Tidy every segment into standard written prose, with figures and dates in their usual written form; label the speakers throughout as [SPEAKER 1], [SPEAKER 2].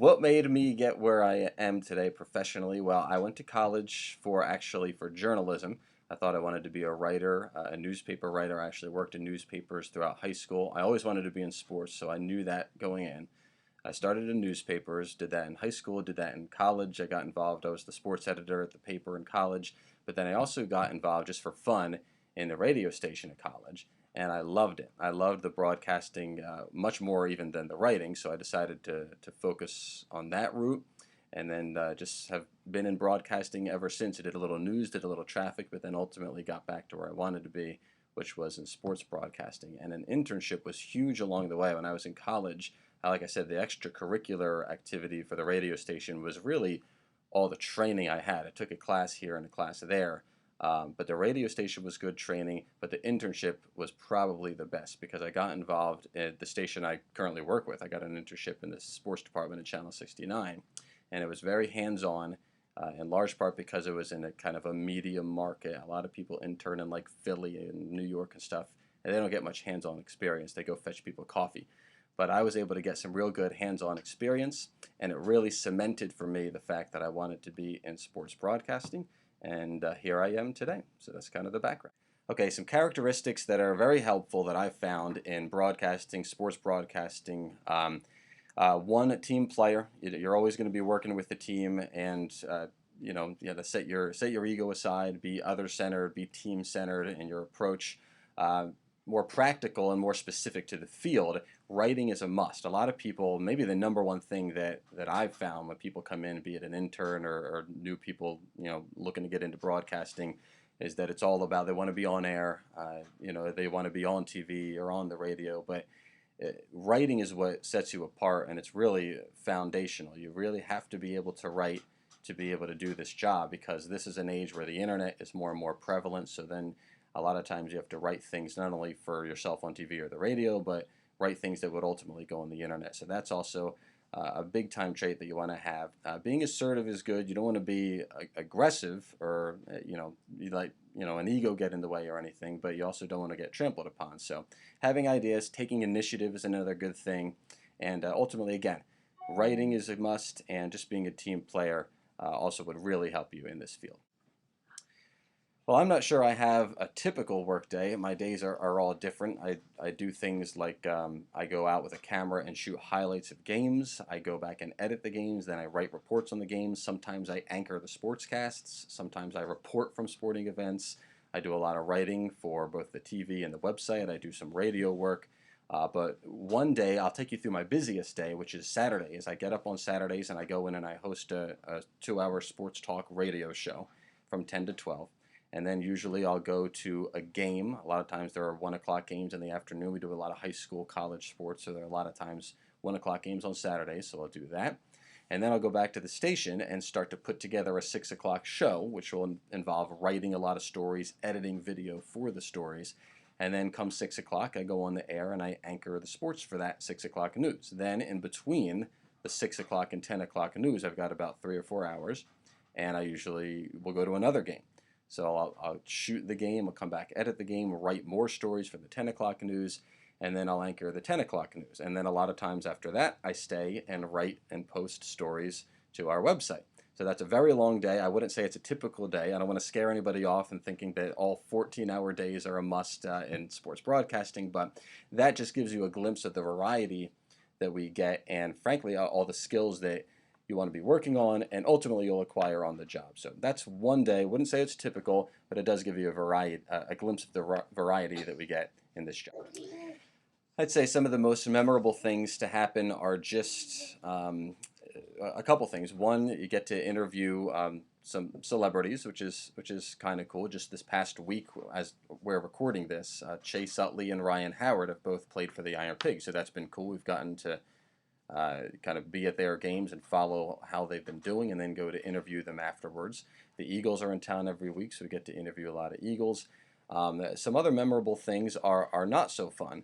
[SPEAKER 1] What made me get where I am today professionally? Well, I went to college for journalism. I thought I wanted to be a writer, a newspaper writer. I actually worked in newspapers throughout high school. I always wanted to be in sports, so I knew that going in. I started in newspapers, did that in high school, did that in college. I got involved. I was the sports editor at the paper in college, but then I also got involved just for fun in the radio station at college, and I loved it. I loved the broadcasting much more even than the writing, so I decided to focus on that route, and then just have been in broadcasting ever since. I did a little news, did a little traffic, but then ultimately got back to where I wanted to be, which was in sports broadcasting. And an internship was huge along the way. When I was in college, like I said, the extracurricular activity for the radio station was really all the training I had. I took a class here and a class there, but the radio station was good training, but the internship was probably the best because I got involved at the station I currently work with. I got an internship in the sports department at Channel 69, and it was very hands-on, in large part because it was in a kind of a medium market. A lot of people intern in like Philly and New York and stuff, and they don't get much hands-on experience. They go fetch people coffee. But I was able to get some real good hands-on experience, and it really cemented for me the fact that I wanted to be in sports broadcasting, and here I am today. So that's kind of the background. Okay, some characteristics that are very helpful that I've found in broadcasting, sports broadcasting. One, a team player. You're always going to be working with the team, and you have to set your ego aside, be other-centered, be team-centered in your approach. More practical and more specific to the field, writing is a must. A lot of people, maybe the number one thing that I've found when people come in, be it an intern or new people, looking to get into broadcasting, is that it's all about they want to be on air, they want to be on TV or on the radio, but writing is what sets you apart, and it's really foundational. You really have to be able to write to be able to do this job, because this is an age where the internet is more and more prevalent, so then a lot of times you have to write things not only for yourself on TV or the radio, but write things that would ultimately go on the internet. So that's also a big time trait that you want to have. Being assertive is good. You don't want to be aggressive or you let an ego get in the way or anything, but you also don't want to get trampled upon. So having ideas, taking initiative is another good thing, and ultimately, again, writing is a must, and just being a team player also would really help you in this field. Well, I'm not sure I have a typical work day. My days are all different. I do things like I go out with a camera and shoot highlights of games. I go back and edit the games. Then I write reports on the games. Sometimes I anchor the sportscasts. Sometimes I report from sporting events. I do a lot of writing for both the TV and the website. I do some radio work. But one day, I'll take you through my busiest day, which is Saturdays. I get up on Saturdays and I go in and I host a 2-hour sports talk radio show from 10 to 12. And then usually I'll go to a game. A lot of times there are 1 o'clock games in the afternoon. We do a lot of high school, college sports, so there are a lot of times 1 o'clock games on Saturdays, so I'll do that. And then I'll go back to the station and start to put together a 6 o'clock show, which will involve writing a lot of stories, editing video for the stories. And then come 6 o'clock, I go on the air and I anchor the sports for that 6 o'clock news. Then in between the 6 o'clock and 10 o'clock news, I've got about 3 or 4 hours, and I usually will go to another game. So I'll shoot the game, I'll come back, edit the game, write more stories for the 10 o'clock news, and then I'll anchor the 10 o'clock news. And then a lot of times after that, I stay and write and post stories to our website. So that's a very long day. I wouldn't say it's a typical day. I don't want to scare anybody off in thinking that all 14-hour days are a must in sports broadcasting, but that just gives you a glimpse of the variety that we get, and frankly, all the skills that you want to be working on, and ultimately you'll acquire on the job. So that's one day. Wouldn't say it's typical, but it does give you a glimpse of the variety that we get in this job. I'd say some of the most memorable things to happen are just a couple things. One, you get to interview some celebrities, which is kind of cool. Just this past week, as we're recording this, Chase Utley and Ryan Howard have both played for the Iron Pigs, so that's been cool. We've gotten to kind of be at their games and follow how they've been doing, and then go to interview them afterwards. The Eagles are in town every week, so we get to interview a lot of Eagles. Some other memorable things are not so fun.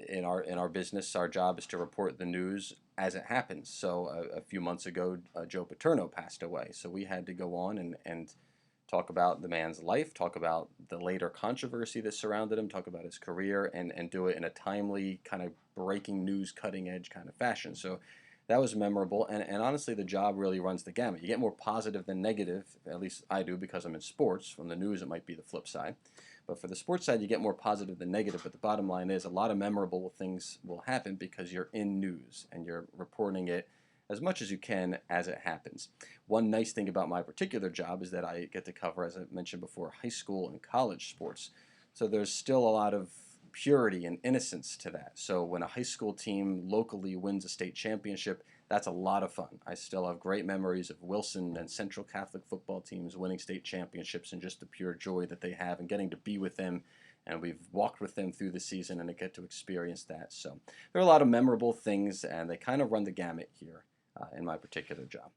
[SPEAKER 1] In our business, our job is to report the news as it happens. So a few months ago, Joe Paterno passed away, so we had to go on and talk about the man's life, talk about the later controversy that surrounded him, talk about his career, and do it in a timely kind of breaking news, cutting edge kind of fashion. So That was memorable, and honestly, the job really runs the gamut. You get more positive than negative, at least I do because I'm in sports. From the news, it might be the flip side. But for the sports side, you get more positive than negative. But the bottom line is a lot of memorable things will happen because you're in news and you're reporting it as much as you can as it happens. One nice thing about my particular job is that I get to cover, as I mentioned before, high school and college sports. So there's still a lot of purity and innocence to that. So when a high school team locally wins a state championship, that's a lot of fun. I still have great memories of Wilson and Central Catholic football teams winning state championships and just the pure joy that they have and getting to be with them. And we've walked with them through the season and I get to experience that. So there are a lot of memorable things and they kind of run the gamut here in my particular job.